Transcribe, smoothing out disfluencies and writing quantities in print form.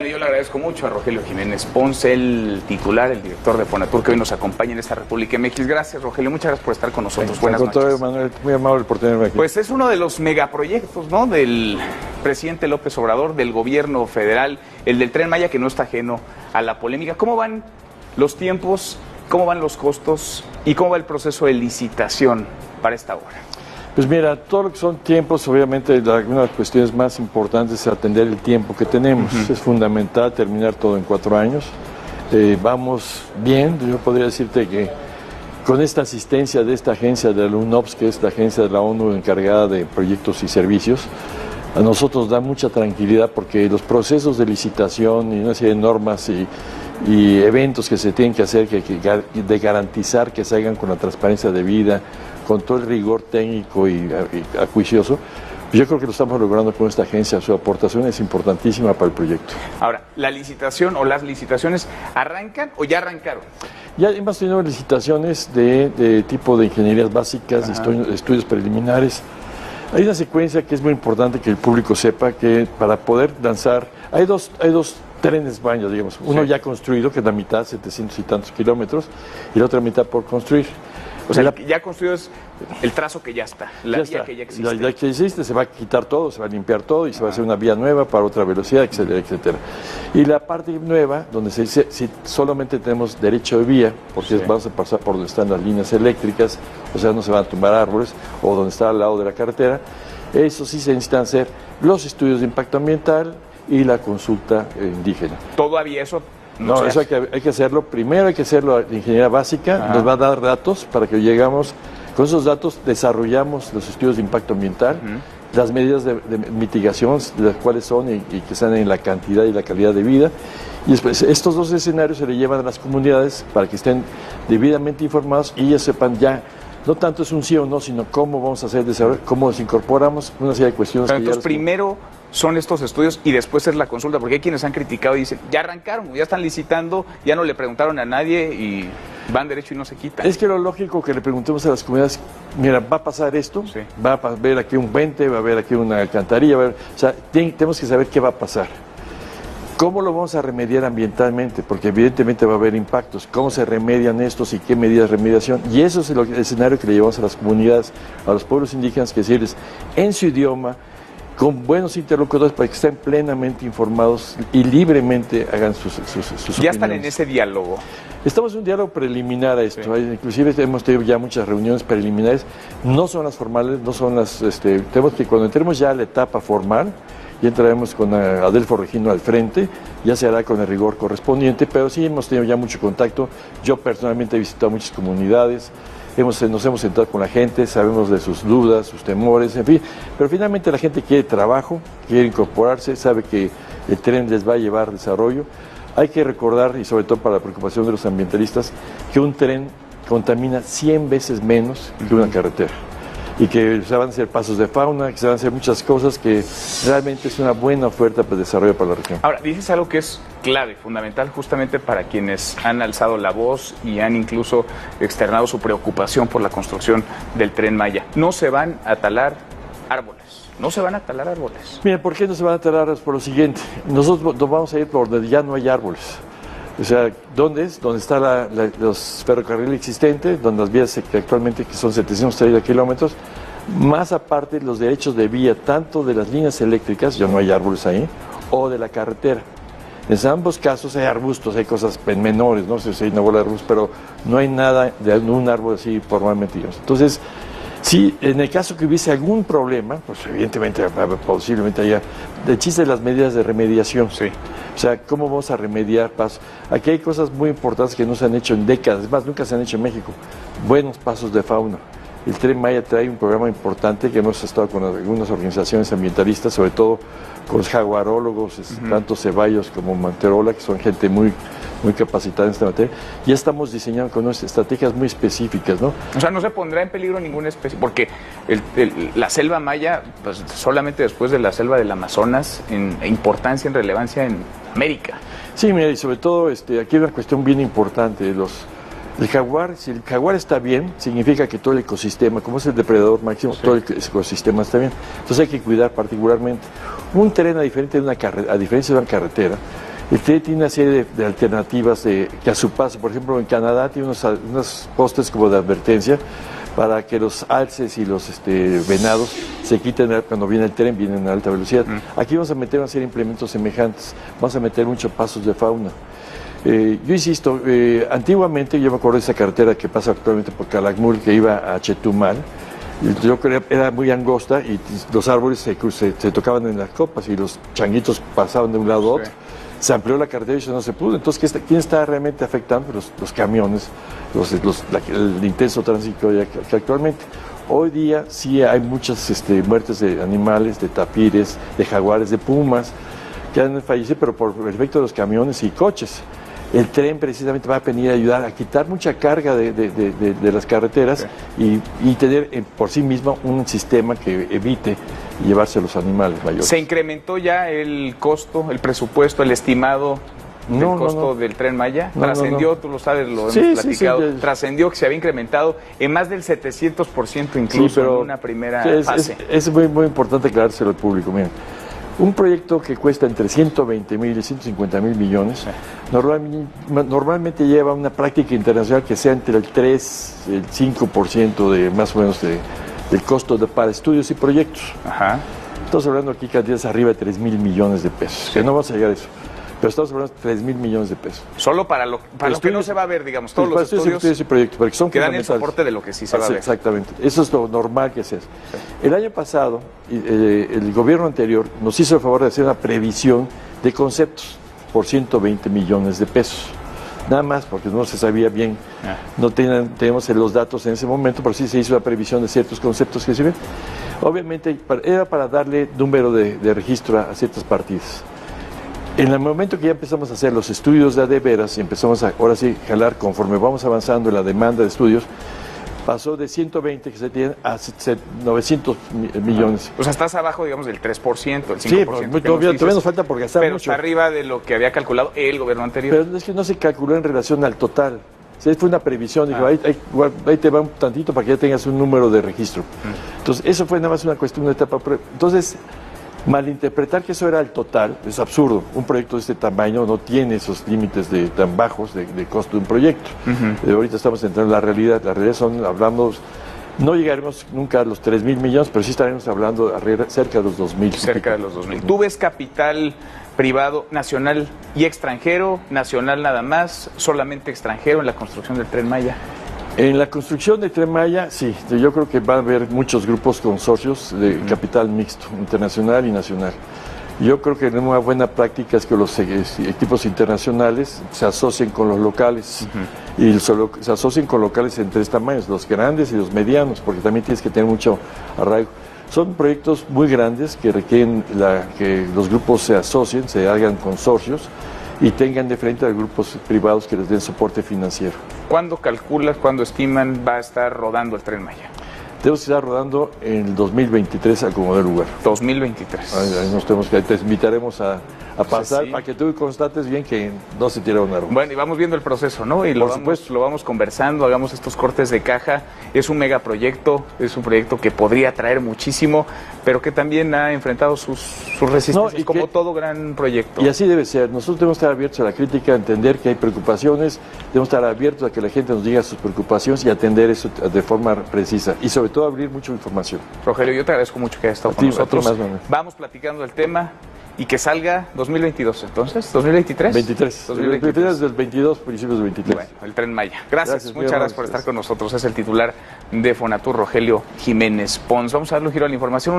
Yo le agradezco mucho a Rogelio Jiménez Ponce, el titular, el director de Fonatur, que hoy nos acompaña en esta República MX. Gracias, Rogelio, muchas gracias por estar con nosotros. Buenas noches. Manuel, muy amable por tenerme aquí. Pues es uno de los megaproyectos, ¿no?, del presidente López Obrador, del gobierno federal, el del Tren Maya, que no está ajeno a la polémica. ¿Cómo van los tiempos, cómo van los costos y cómo va el proceso de licitación para esta obra? Pues mira, todo lo que son tiempos, obviamente una de las cuestiones más importantes es atender el tiempo que tenemos. Es fundamental terminar todo en 4 años. Vamos bien, yo podría decirte que con esta asistencia de esta agencia de la UNOPS, que es la agencia de la ONU encargada de proyectos y servicios, a nosotros da mucha tranquilidad porque los procesos de licitación y una serie de normas y eventos que se tienen que hacer, de garantizar que se hagan con la transparencia debida, con todo el rigor técnico y acuicioso, pues yo creo que lo estamos logrando con esta agencia. Su aportación es importantísima para el proyecto. Ahora, ¿la licitación o las licitaciones arrancan o ya arrancaron? Ya hemos tenido licitaciones de tipo de ingenierías básicas, de estudios preliminares. Hay una secuencia que es muy importante que el público sepa, que para poder lanzar, hay dos trenes Maya, digamos, uno ya construido, que es la mitad, 700 y tantos kilómetros, y la otra mitad por construir. O sea, ya construido es el trazo que ya está, la vía que ya existe. La vía que existe, se va a quitar todo, se va a limpiar todo y se va a hacer una vía nueva para otra velocidad, etcétera, etcétera. Y la parte nueva, donde se dice si solamente tenemos derecho de vía, porque vamos a pasar por donde están las líneas eléctricas, o sea, no se van a tumbar árboles, o donde está al lado de la carretera, eso sí se necesitan hacer los estudios de impacto ambiental y la consulta indígena. ¿Todavía eso? No, eso hay que hacerlo. Primero hay que hacerlo de ingeniería básica, nos va a dar datos para que llegamos, con esos datos desarrollamos los estudios de impacto ambiental, las medidas de mitigación, las cuales son y que sean en la cantidad y la calidad de vida. Y después estos dos escenarios se le llevan a las comunidades para que estén debidamente informados y ellos sepan ya, no tanto es un sí o no, sino cómo vamos a hacer el desarrollo, cómo nos incorporamos, una serie de cuestiones. Pero entonces primero son estos estudios y después es la consulta, porque hay quienes han criticado y dicen, ya arrancaron, ya están licitando, ya no le preguntaron a nadie y van derecho y no se quitan. Es que lo lógico que le preguntemos a las comunidades, mira, va a pasar esto, va a haber aquí un puente, va a haber aquí una alcantarilla, o sea, tenemos que saber qué va a pasar. ¿Cómo lo vamos a remediar ambientalmente? Porque evidentemente va a haber impactos. ¿Cómo se remedian estos y qué medidas de remediación? Y eso es el escenario que le llevamos a las comunidades, a los pueblos indígenas, que decirles en su idioma, con buenos interlocutores para que estén plenamente informados y libremente hagan sus opiniones. ¿Ya están en ese diálogo? Estamos en un diálogo preliminar a esto. Inclusive hemos tenido ya muchas reuniones preliminares. No son las formales, no son las... tenemos que cuando entremos ya a la etapa formal, ya entraremos con Adelfo Regino al frente, ya se hará con el rigor correspondiente, pero sí hemos tenido ya mucho contacto. Yo personalmente he visitado muchas comunidades, nos hemos sentado con la gente, sabemos de sus dudas, sus temores, en fin, pero finalmente la gente quiere trabajo, quiere incorporarse, sabe que el tren les va a llevar desarrollo. Hay que recordar, y sobre todo para la preocupación de los ambientalistas, que un tren contamina 100 veces menos que una carretera. Y que se van a hacer pasos de fauna, que se van a hacer muchas cosas que realmente es una buena oferta para el desarrollo para la región. Ahora, dices algo que es clave, fundamental justamente para quienes han alzado la voz y han incluso externado su preocupación por la construcción del Tren Maya. No se van a talar árboles. No se van a talar árboles. Mira, ¿por qué no se van a talar árboles? Por lo siguiente, nosotros nos vamos a ir por donde ya no hay árboles. O sea, ¿dónde es? Donde está los ferrocarriles existentes, donde las vías que actualmente que son 730 kilómetros, más aparte los derechos de vía, tanto de las líneas eléctricas, ya no hay árboles ahí, o de la carretera. En ambos casos hay arbustos, hay cosas menores, no sé si hay una bola de arbustos, pero no hay nada de un árbol así formalmente, digamos. Entonces, si en el caso que hubiese algún problema, pues evidentemente posiblemente haya, el chiste de las medidas de remediación. Sí. O sea, ¿cómo vamos a remediar pasos? Aquí hay cosas muy importantes que no se han hecho en décadas, es más, nunca se han hecho en México. Buenos pasos de fauna. El Tren Maya trae un programa importante que hemos estado con algunas organizaciones ambientalistas, sobre todo con los jaguarólogos, tanto Ceballos como Manterola, que son gente muy capacitada en esta materia. Ya estamos diseñando con unas estrategias muy específicas, ¿no? O sea, no se pondrá en peligro ninguna especie, porque la selva maya, pues solamente después de la selva del Amazonas, en importancia, en relevancia en América. Sí, mira, y sobre todo aquí hay una cuestión bien importante, el jaguar, si el jaguar está bien, significa que todo el ecosistema, como es el depredador máximo, todo el ecosistema está bien. Entonces hay que cuidar particularmente. Un tren, a diferencia de una carretera, El TED tiene una serie de alternativas que a su paso, por ejemplo, en Canadá tiene unos postes como de advertencia para que los alces y los venados se quiten cuando viene el tren, vienen a alta velocidad. Aquí vamos a meter una serie de implementos semejantes, vamos a meter muchos pasos de fauna. Yo insisto, antiguamente yo me acuerdo de esa carretera que pasa actualmente por Calakmul, que iba a Chetumal. Yo creo que era muy angosta y los árboles se tocaban en las copas y los changuitos pasaban de un lado a otro. Se amplió la carretera y eso no se pudo. Entonces, ¿quién está realmente afectando? Los camiones, el intenso tránsito que actualmente. Hoy día sí hay muchas muertes de animales, de tapires, de jaguares, de pumas, que han fallecido, pero por el efecto de los camiones y coches. El tren precisamente va a venir a ayudar a quitar mucha carga de las carreteras y tener por sí mismo un sistema que evite llevarse a los animales mayores. ¿Se incrementó ya el costo, el presupuesto, el estimado del costo del Tren Maya? Trascendió, tú lo sabes, lo hemos platicado, trascendió que se había incrementado en más del 700% incluso en una primera fase. Es muy, muy importante aclarárselo al público. Miren, un proyecto que cuesta entre 120,000 y 150,000 millones, normalmente lleva una práctica internacional que sea entre el 3 y el 5% de más o menos del costo para estudios y proyectos. Ajá. Estamos hablando aquí cantidades arriba de 3,000 millones de pesos, que no vamos a llegar a eso. Pero estamos hablando de 3,000 millones de pesos. Solo para lo que no se va a ver, digamos, todos los estudios y proyectos, porque son que dan el soporte de lo que sí se va a ver. Exactamente, eso es lo normal que se hace. El año pasado, el gobierno anterior nos hizo el favor de hacer una previsión de conceptos por 120 millones de pesos. Nada más, porque no se sabía bien, no tenemos los datos en ese momento, pero sí se hizo una previsión de ciertos conceptos que se ven. Obviamente, era para darle número de registro a ciertas partidas. En el momento que ya empezamos a hacer los estudios de veras y empezamos a, ahora sí, jalar conforme vamos avanzando en la demanda de estudios, pasó de 120 que se tienen a 900 millones. O sea, estás abajo, digamos, del 3%, el 5%. Sí, todavía nos falta por gastar pero mucho. Pero está arriba de lo que había calculado el gobierno anterior. Pero es que no se calculó en relación al total. O sea, fue una previsión, dijo, ahí te va un tantito para que ya tengas un número de registro. Entonces, eso fue nada más una cuestión de etapa. Entonces, malinterpretar que eso era el total es absurdo. Un proyecto de este tamaño no tiene esos límites tan bajos de costo de un proyecto. Ahorita estamos entrando en la realidad. La realidad no llegaremos nunca a los 3,000 millones, pero sí estaremos hablando cerca de los 2,000. Cerca de los 2,000. ¿Tú ves capital privado nacional y extranjero, nacional nada más, solamente extranjero en la construcción del Tren Maya? En la construcción del Tren Maya, sí, yo creo que va a haber muchos grupos consorcios de capital mixto, internacional y nacional. Yo creo que una buena práctica es que los equipos internacionales se asocien con los locales y se asocien con locales en 3 tamaños, los grandes y los medianos, porque también tienes que tener mucho arraigo. Son proyectos muy grandes que requieren que los grupos se asocien, se hagan consorcios y tengan de frente a grupos privados que les den soporte financiero. ¿Cuándo calculas, cuándo estiman va a estar rodando el Tren Maya? Debemos estar rodando en el 2023 a como de lugar. 2023. Ahí te invitaremos a pasar para que tú constates bien que no se tira un árbol. Bueno, y vamos viendo el proceso, ¿no? Y lo vamos conversando, hagamos estos cortes de caja. Es un megaproyecto, es un proyecto que podría traer muchísimo, pero que también ha enfrentado sus resistencias, como todo gran proyecto. Y así debe ser. Nosotros debemos estar abiertos a la crítica, a entender que hay preocupaciones, debemos estar abiertos a que la gente nos diga sus preocupaciones y atender eso de forma precisa. Y sobre todo abrir mucha información. Rogelio, yo te agradezco mucho que hayas estado con nosotros. Vamos platicando del tema y que salga 2022, entonces, 2023. 2023 del 22, principios del 23. Bueno, el Tren Maya. Muchas gracias por estar con nosotros. Es el titular de Fonatur, Rogelio Jiménez Pons. Vamos a darle un giro a la información.